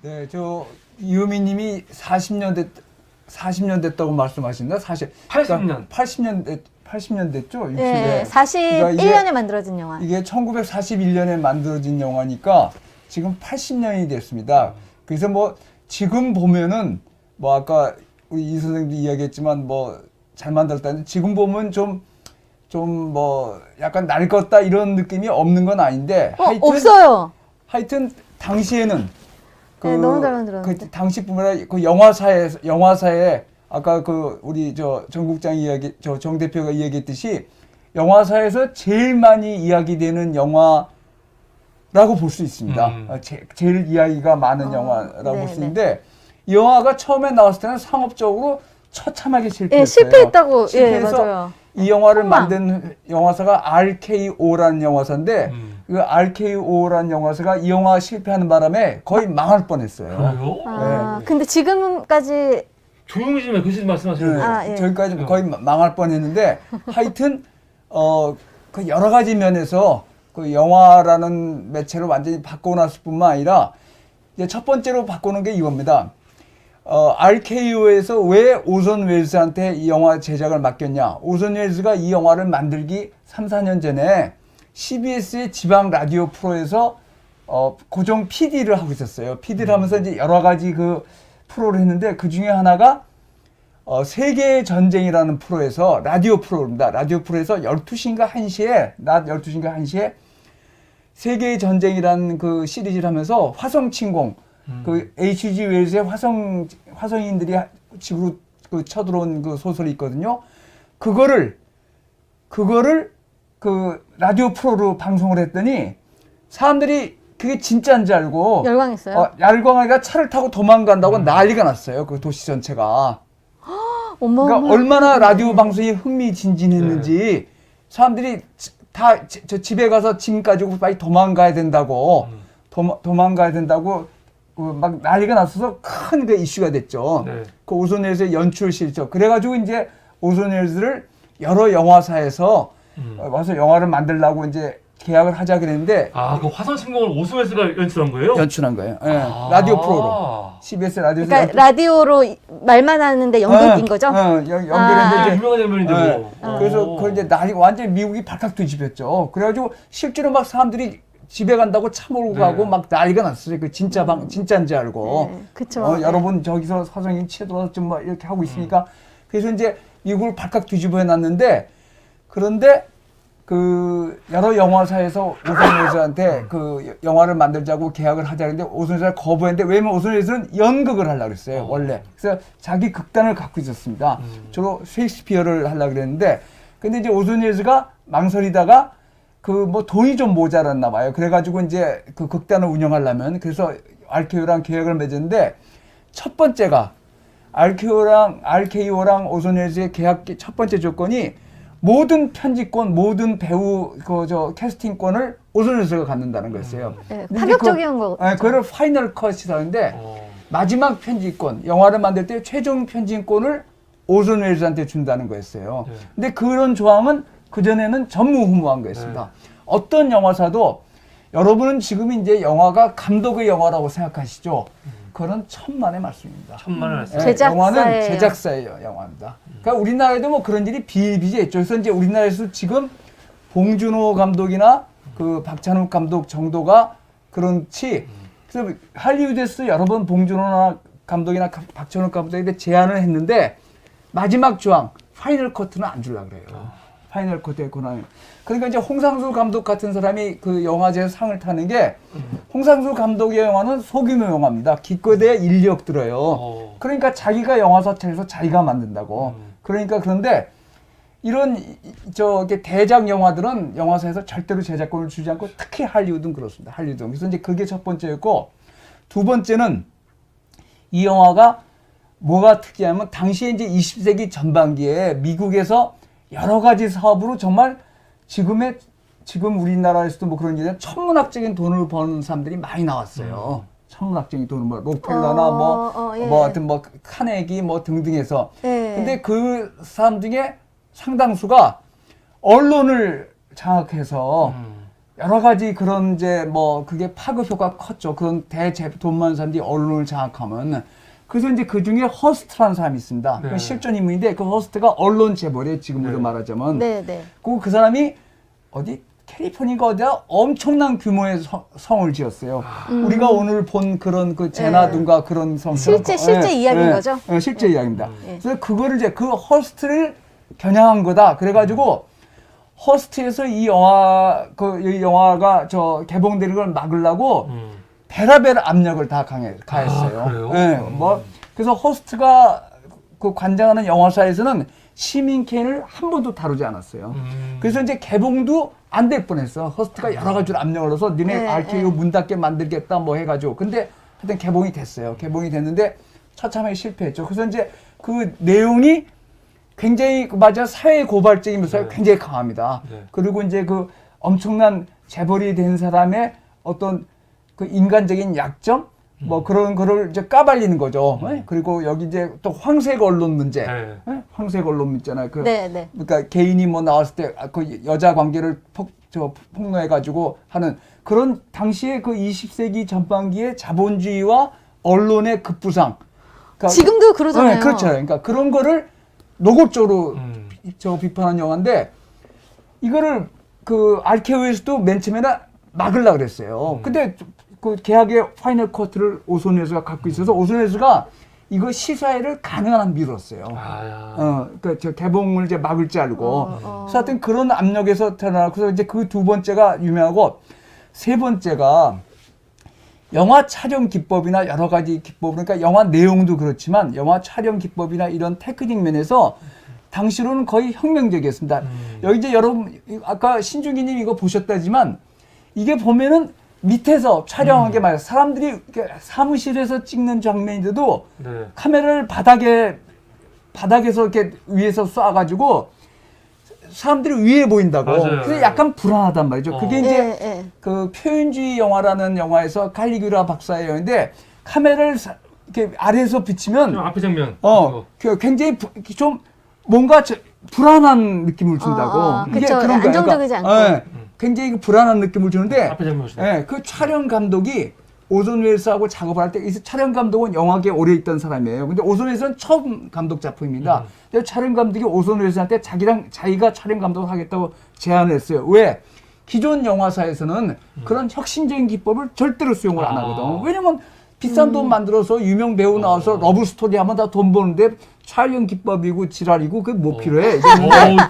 네, 저 이유미님이 40년 됐다고 말씀하신다. 80년. 80년 됐죠? 네, 41년에 그러니까 만들어진 영화. 이게 1941년에 만들어진 영화니까 지금 80년이 됐습니다. 그래서 뭐 지금 보면은 뭐 아까 우리 이 선생님도 이야기했지만 뭐 잘 만들었다는데 지금 보면 좀 뭐 약간 낡았다 이런 느낌이 없는 건 아닌데 없어요. 하여튼 당시에는 네, 너무 잘 만들었는데. 그 당시뿐만 아니라 그 영화사에 아까 그 우리 저 정국장 이야기 정 대표가 이야기했듯이 영화사에서 제일 많이 이야기되는 영화라고 볼 수 있습니다. 제일 이야기가 많은 영화라고 볼 수 있는데 이 영화가 처음에 나왔을 때는 상업적으로 처참하게 실패했어요. 예, 실패했다고. 실패해서 예, 맞아요. 이 영화를 만든 영화사가 RKO라는 영화사인데 그 RKO라는 영화사가 이 영화 실패하는 바람에 거의 망할 뻔했어요. 그래요? 아, 근데 지금까지 조용히 좀 해. 그 말씀하시는 거예요. 아, 예. 저기까지 거의 망할 뻔했는데 하여튼 그 여러 가지 면에서 그 영화라는 매체를 완전히 바꿔놨을 뿐만 아니라 이제 첫 번째로 바꾸는 게 이겁니다. RKO에서 왜 오선 웰스한테 이 영화 제작을 맡겼냐? 오선 웰스가 이 영화를 만들기 3, 4년 전에 CBS의 지방 라디오 프로에서 고정 PD를 하고 있었어요. PD를 하면서 이제 여러 가지 그 프로를 했는데 그 중에 하나가 세계의 전쟁이라는 프로에서 라디오 프로입니다. 라디오 프로에서 12시인가 1시에 낮 12시인가 1시에 세계의 전쟁이라는 그 시리즈를 하면서 화성 침공 그 H.G. 웰스의 화성인들이 지구로 그 쳐들어온 그 소설이 있거든요. 그거를 그 라디오 프로로 방송을 했더니 사람들이 그게 진짜인 줄 알고 열광했어요. 열광하니까 차를 타고 도망간다고 난리가 났어요. 그 도시 전체가. 그러니까 얼마나 라디오 방송이 흥미진진했는지 사람들이 다 저 집에 가서 짐 가지고 빨리 도망가야 된다고 도망가야 된다고 막 난리가 났어서 큰 그 이슈가 됐죠. 네. 그 오선 웰스의 연출 실적. 그래가지고 이제 오선 웰스를 여러 영화사에서 와서 영화를 만들려고 이제 계약을 하자 그랬는데 아, 그 화성 침공을 오스 웰스가 연출한 거예요? 연출한 거예요. 예. 라디오 프로로. CBS 라디오에서. 그러니까 라디오로 말만 하는데 연결된 거죠? 연결했는데 이제 유명한 장면인데 뭐. 그래서 그걸 이제 완전 미국이 발칵 뒤집혔죠. 그래가지고 실제로 막 사람들이 집에 간다고 차 몰고 가고 막 난리가 났어요. 그 진짜인지 알고. 네, 그쵸. 여러분 저기서 화성인 치어들어서 좀 막 이렇게 하고 있으니까. 그래서 이제 미국을 발칵 뒤집어 해놨는데 그런데 그 여러 영화사에서 오선 웰스한테 그 영화를 만들자고 계약을 하자 했는데 오선 웰스가 거부했는데 왜냐면 오선 웰스는 연극을 하려고 그랬어요. 원래. 그래서 자기 극단을 갖고 있었습니다. 주로 셰익스피어를 하려고 그랬는데 근데 이제 오선 웰스가 망설이다가 그 뭐 돈이 좀 모자랐나 봐요. 그래가지고 이제 그 극단을 운영하려면 그래서 RKO랑 계약을 맺었는데 첫 번째가 RKO랑 오선 웰스의 계약 첫 번째 조건이 모든 편집권, 모든 배우 캐스팅권을 오선 웰스가 갖는다는 거였어요. 네, 파격적인 거. 그거를 파이널 컷이라는데 마지막 편집권, 영화를 만들 때 최종 편집권을 오선 웰스한테 준다는 거였어요. 네. 근데 그런 조항은 그전에는 전무후무한 거였습니다. 어떤 영화사도 여러분은 지금 이제 영화가 감독의 영화라고 생각하시죠? 그건 천만의 말씀입니다. 천만의 말씀. 영화는 제작사의 영화입니다. 그러니까 우리나라에도 뭐 그런 일이 비일비재했죠. 그래서 이제 우리나라에서 지금 봉준호 감독이나 그 박찬욱 감독 정도가 그렇지. 그래서 할리우드에서 여러 번 봉준호 감독이나 박찬욱 감독에게 제안을 했는데 마지막 조항 파이널 커트는 안 주려고 그래요. 파이널 커트의 권한을. 그러니까 이제 홍상수 감독 같은 사람이 그 영화제에서 상을 타는 게 홍상수 감독의 영화는 소규모 영화입니다. 기껏해야 1억 들어요. 그러니까 자기가 영화사 차려서 자기가 만든다고. 그러니까 그런데 이런 저게 대작 영화들은 영화사에서 절대로 제작권을 주지 않고 특히 할리우드는 그렇습니다. 할리우드. 그래서 이제 그게 첫 번째였고 두 번째는 이 영화가 뭐가 특이하면 당시에 이제 20세기 전반기에 미국에서 여러 가지 사업으로 정말 지금 우리나라에서도 뭐 그런 일에 천문학적인 돈을 버는 사람들이 많이 나왔어요. 천문학적인 돈을 뭐 록펠러나 뭐 하여튼 뭐 카네기 뭐 등등해서. 근데 그 사람 중에 상당수가 언론을 장악해서 여러 가지 그런 이제 뭐 그게 파급 효과가 컸죠. 그런 돈 많은 사람들이 언론을 장악하면. 그래서 이제 그 중에 허스트라는 사람이 있습니다. 네. 실존 인물인데 그 허스트가 언론 재벌이에요. 지금으로 네. 말하자면. 네, 네. 그 사람이 어디 캘리포니아가 어디야 엄청난 규모의 성을 지었어요. 우리가 오늘 본 그런 그 제나둔가 그런 성 실제 이야기인 거죠? 실제 이야기입니다. 네. 그래서 그거를 이제 그 허스트를 겨냥한 거다. 그래가지고 허스트에서 이 영화가 개봉되는 걸 막으려고 베라벨 압력을 다 가했어요. 아, 그래요? 네, 뭐 그래서 허스트가 그 관장하는 영화사에서는 시민 캠을 한 번도 다루지 않았어요. 그래서 이제 개봉도 안 될 뻔했어. 허스트가 여러 가지로 압력을 넣어서 니네 RKO 문 닫게 만들겠다 뭐 해가지고. 근데 하여튼 개봉이 됐어요. 개봉이 됐는데 처참하게 실패했죠. 그래서 이제 그 내용이 굉장히 맞아 사회 고발적인 묘사가 굉장히 강합니다. 네. 그리고 이제 그 엄청난 재벌이 된 사람의 어떤 그 인간적인 약점 뭐 그런 거를 이제 까발리는 거죠. 그리고 여기 이제 또 황색 언론 문제, 네. 황색 언론 문제잖아요. 네, 네. 그러니까 개인이 뭐 나왔을 때 그 여자 관계를 폭로해가지고 하는 그런 당시에 그 20세기 전반기의 자본주의와 언론의 급부상. 그러니까 지금도 그러잖아요. 네, 그렇죠. 그러니까 그런 거를 노골적으로 비판한 영화인데 이거를 그 RKO에서도 맨 처음에는 막으려고 그랬어요. 근데 그 계약의 파이널 커트를 오손웨스가 갖고 있어서 오손웨스가 이거 시사회를 가능한 한 미뤘어요. 그러니까 저 개봉을 이제 막을 줄 알고. 그래서 하여튼 그런 압력에서 태어나서 이제 그 두 번째가 유명하고 세 번째가 영화 촬영 기법이나 여러 가지 기법, 그러니까 영화 내용도 그렇지만 영화 촬영 기법이나 이런 테크닉 면에서 당시로는 거의 혁명적이었습니다. 여기 이제 여러분 아까 신중기님 이거 보셨다지만 이게 보면은 밑에서 촬영한 게 말이야. 사람들이 이렇게 사무실에서 찍는 장면인데도 네. 카메라를 바닥에서 이렇게 위에서 쏴가지고 사람들이 위에 보인다고. 맞아요. 그래서 약간 불안하단 말이죠. 그게 이제 예. 그 표현주의 영화라는 영화에서 칼리규라 박사의 영화인데 카메라를 이렇게 아래에서 비치면 앞에 장면. 그 굉장히 좀 뭔가 불안한 느낌을 준다고. 그쵸. 그런 거예요. 안정적이지 않고. 예, 굉장히 불안한 느낌을 주는데 앞에 장면 보시네. 예, 그 촬영 감독이 오손 웰스하고 작업을 할 때 이 촬영 감독은 영화계에 오래 있던 사람이에요. 근데 오손 웰스는 처음 감독 작품입니다. 근데 촬영 감독이 오손 웰스한테 자기가 촬영 감독을 하겠다고 제안을 했어요. 왜? 기존 영화사에서는 그런 혁신적인 기법을 절대로 수용을 안 하거든. 왜냐면 비싼 돈 만들어서 유명 배우 나와서 러브 스토리 하면 다 돈 버는데 촬영 기법이고 지랄이고 그게 뭐 필요해?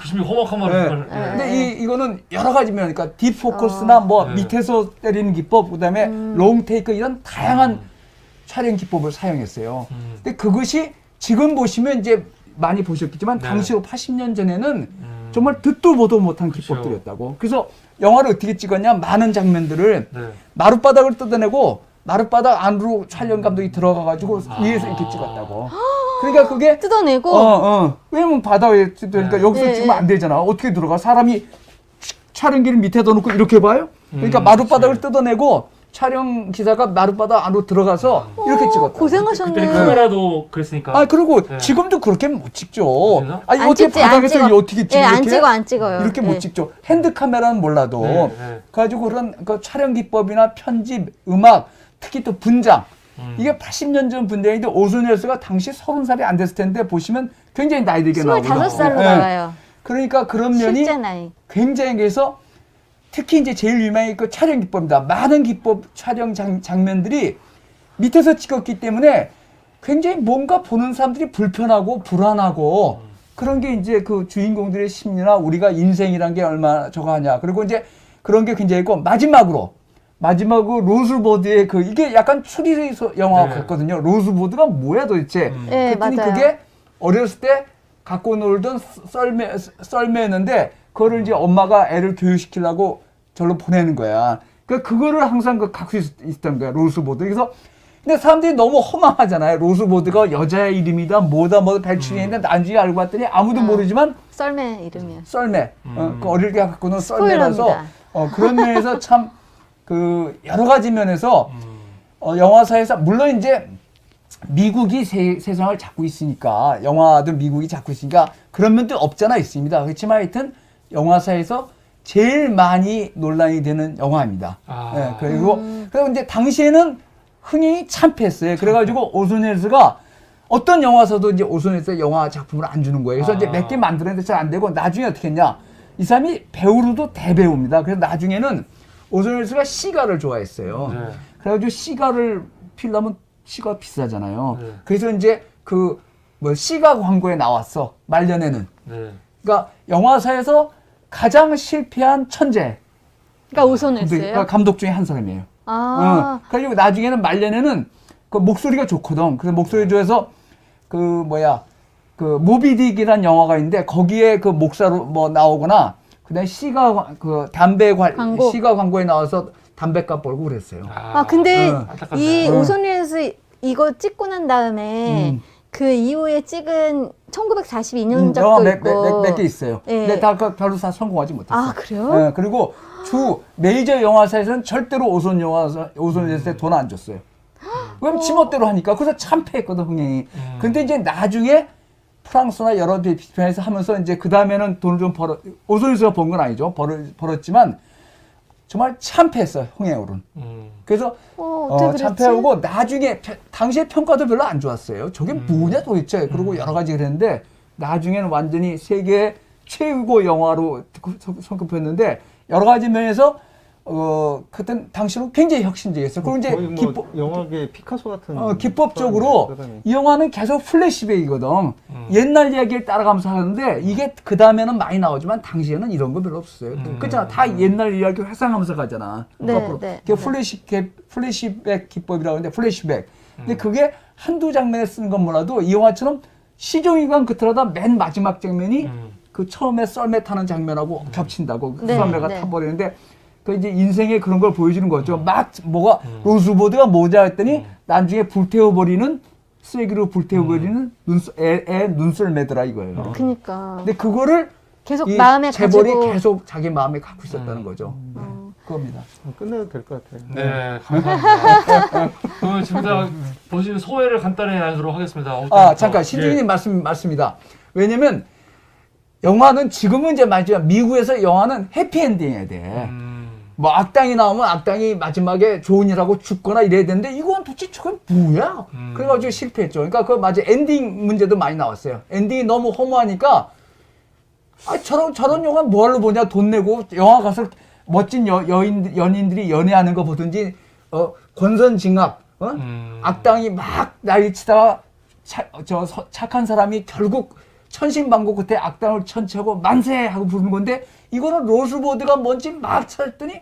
교수님 험악한 말을. 근데 이거는 여러 가지 면, 그러니까 딥 포커스나 뭐 밑에서 때리는 기법, 그다음에 롱 테이크 이런 다양한 촬영 기법을 사용했어요. 근데 그것이 지금 보시면 이제 많이 보셨겠지만 당시로 80년 전에는 정말 듣도 보도 못한 기법들이었다고. 그래서 영화를 어떻게 찍었냐? 많은 장면들을 마룻바닥을 뜯어내고 마룻바닥 안으로 촬영 감독이 들어가가지고 위에서 이렇게 찍었다고. 그러니까 그게 뜯어내고. 왜냐면 바닥에 그러니까 여기서 찍으면 안 되잖아. 어떻게 들어가? 사람이 촬영기를 밑에다 놓고 이렇게 봐요? 그러니까 마룻바닥을 뜯어내고 촬영 기사가 마룻바닥 안으로 들어가서 이렇게 찍었다. 고생하셨네. 그때 카메라도 그랬으니까. 그리고 지금도 그렇게 못 찍죠. 그래서? 아니 안 어떻게 찍지, 안 바닥에서 찍어. 어떻게 찍어? 예, 안 이렇게? 찍어, 안 찍어요. 이렇게 못 예. 찍죠. 핸드 카메라는 몰라도 네. 가지고 그런 그 촬영 기법이나 편집, 음악, 특히 또 분장. 이게 80년 전 분장인데 오손 웰스가 당시 30살이 안 됐을 텐데 보시면 굉장히 나이 들게 나오거든요. 25살로 네. 나와요. 그러니까 그런 면이 실제 나이. 굉장히 그래서 특히 이제 제일 유명한 그 촬영 기법입니다. 많은 기법 촬영 장면들이 밑에서 찍었기 때문에 굉장히 뭔가 보는 사람들이 불편하고 불안하고 그런 게 이제 그 주인공들의 심리나 우리가 인생이란 게 얼마나 저거 하냐. 그리고 이제 그런 게 굉장히 있고 마지막으로 로즈보드의 그 이게 약간 추리 영화 같거든요. 로즈보드가 뭐야 도대체? 네, 그랬더니 맞아요. 그게 어렸을 때 갖고 놀던 썰매였는데 그거를 이제 엄마가 애를 교육시키려고 절로 보내는 거야. 그러니까 그거를 항상 갖고 있었던 거야. 로즈보드. 그래서 근데 사람들이 너무 허망하잖아요. 로즈보드가 여자의 이름이다 뭐다 배출했는데 나중에 알고 봤더니 아무도 모르지만 썰매 이름이야. 썰매. 그 어릴 때 갖고 논 썰매라서 스포일러입니다. 그런 면에서 참 그 여러 가지 면에서 영화사에서 물론 이제 미국이 세상을 잡고 있으니까 영화들 미국이 잡고 있으니까 그런 면도 없잖아 있습니다. 그렇지만 하여튼 영화사에서 제일 많이 논란이 되는 영화입니다. 아. 예, 그리고 이제 당시에는 흥행이 참패했어요. 그래가지고 오손 웰스가 어떤 영화에서도 이제 오손 웰스 영화 작품을 안 주는 거예요. 그래서 이제 몇 개 만들었는데 잘 안 되고 나중에 어떻게 했냐? 이 사람이 배우로도 대배우입니다. 그래서 나중에는 오손 웰스가 시가를 좋아했어요. 네. 그래가지고 시가를 피려면 시가 비싸잖아요. 네. 그래서 이제 그 뭐 시가 광고에 나왔어. 말년에는. 네. 그러니까 영화사에서 가장 실패한 천재. 그러니까 오손 웰스예요? 그러니까 감독 중에 한 사람이에요. 아. 그리고 나중에는 말년에는 그 목소리가 좋거든. 그래서 목소리 좋아서 그 뭐야 그 모비딕이라는 영화가 있는데 거기에 그 목사로 뭐 나오거나 그다음에 시가 그 담배 광고. 시가 광고에 나와서 담배값 벌고 그랬어요. 아 근데 안타깝네요. 이 응. 오손 웰스 이거 찍고 난 다음에 그 이후에 찍은 1942년작도 영화 있고 몇 개 있어요. 예. 근데 다 별로 다 성공하지 못했어요. 아 그래요? 예, 그리고 주 메이저 영화사에서는 절대로 오손 웰스에 돈 안 줬어요. 왜냐면 지멋대로 하니까. 그래서 참패했거든, 흥행이. 근데 이제 나중에 프랑스나 여러 데 비판해서 하면서 이제 그 다음에는 돈을 좀 오손 웰스가 번 건 아니죠. 벌었지만 정말 참패했어요, 흥행으로는. 그래서 어떻게 그랬지? 참패하고 나중에 당시에 평가도 별로 안 좋았어요. 저게 뭐냐 도대체. 그리고 여러 가지 그랬는데 나중에는 완전히 세계 최고 영화로 성급했는데 여러 가지 면에서 그때 당시로 굉장히 혁신적이었어요. 그리고 이제 거의 뭐 영화계 피카소 같은 기법적으로 사람이에요. 이 영화는 계속 플래시백이거든. 옛날 이야기를 따라가면서 하는데 이게 그 다음에는 많이 나오지만 당시에는 이런 거 별로 없었어요. 그렇잖아. 다 옛날 이야기 회상하면서 가잖아. 네, 거꾸로. 네, 그게 플래시백 기법이라고 하는데 플래시백. 근데 그게 한두 장면에 쓰는 건 몰라도 이 영화처럼 시종일관 그틀하다 맨 마지막 장면이 그 처음에 썰매 타는 장면하고 겹친다고. 그 네, 썰매가 네. 타버리는데 그 이제 인생의 그런 걸 보여주는 거죠. 막 뭐가 로스보드가 뭐자 했더니 나중에 불태워버리는 쓰레기로 불태워버리는 애 눈썰매더라 이거예요. 그니까 근데 그거를 계속 이 마음에 재벌이 가지고 계속 자기 마음에 갖고 있었다는 거죠. 그겁니다. 끝내도 될 것 같아요. 네, 감사합니다. 그러면 지금 다 보시는 소회를 간단히 나누도록 하겠습니다. 잠깐 신중님 말씀입니다. 왜냐면 영화는 지금은 이제 마지막 미국에서 영화는 해피엔딩해야 돼. 뭐 악당이 나오면 악당이 마지막에 좋은 일하고 죽거나 이래야 되는데 이건 도대체 저건 뭐야? 그래가지고 실패했죠. 그러니까 그 맞아 엔딩 문제도 많이 나왔어요. 엔딩이 너무 허무하니까 저런 영화 뭐하러 보냐 돈 내고 영화 가서 멋진 연인들이 연애하는 거 보든지 권선징악 악당이 막 난리치다가 착한 사람이 결국 천신반고 끝에 악당을 천치하고 만세 하고 부르는 건데 이거는 로스보드가 뭔지 막 찾았더니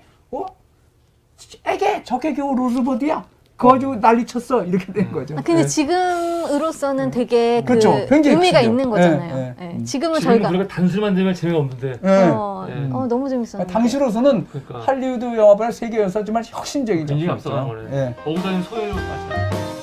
에게 저게 겨우 로스보드야. 그거 가지고 난리쳤어 이렇게 된 거죠. 근데 지금으로서는 되게 그렇죠. 그 굉장히 의미가 크죠. 있는 거잖아요. 예, 예. 예. 지금은 지금 저희가 우리가 단수만 되면 재미가 없는데. 너무 재밌었는데. 당시로서는 그러니까. 할리우드 영화보다 세계 영화지만 혁신적인 굉장히 작품이었죠. 앞서간 거네. 예. 오구자님 소회로 마치자.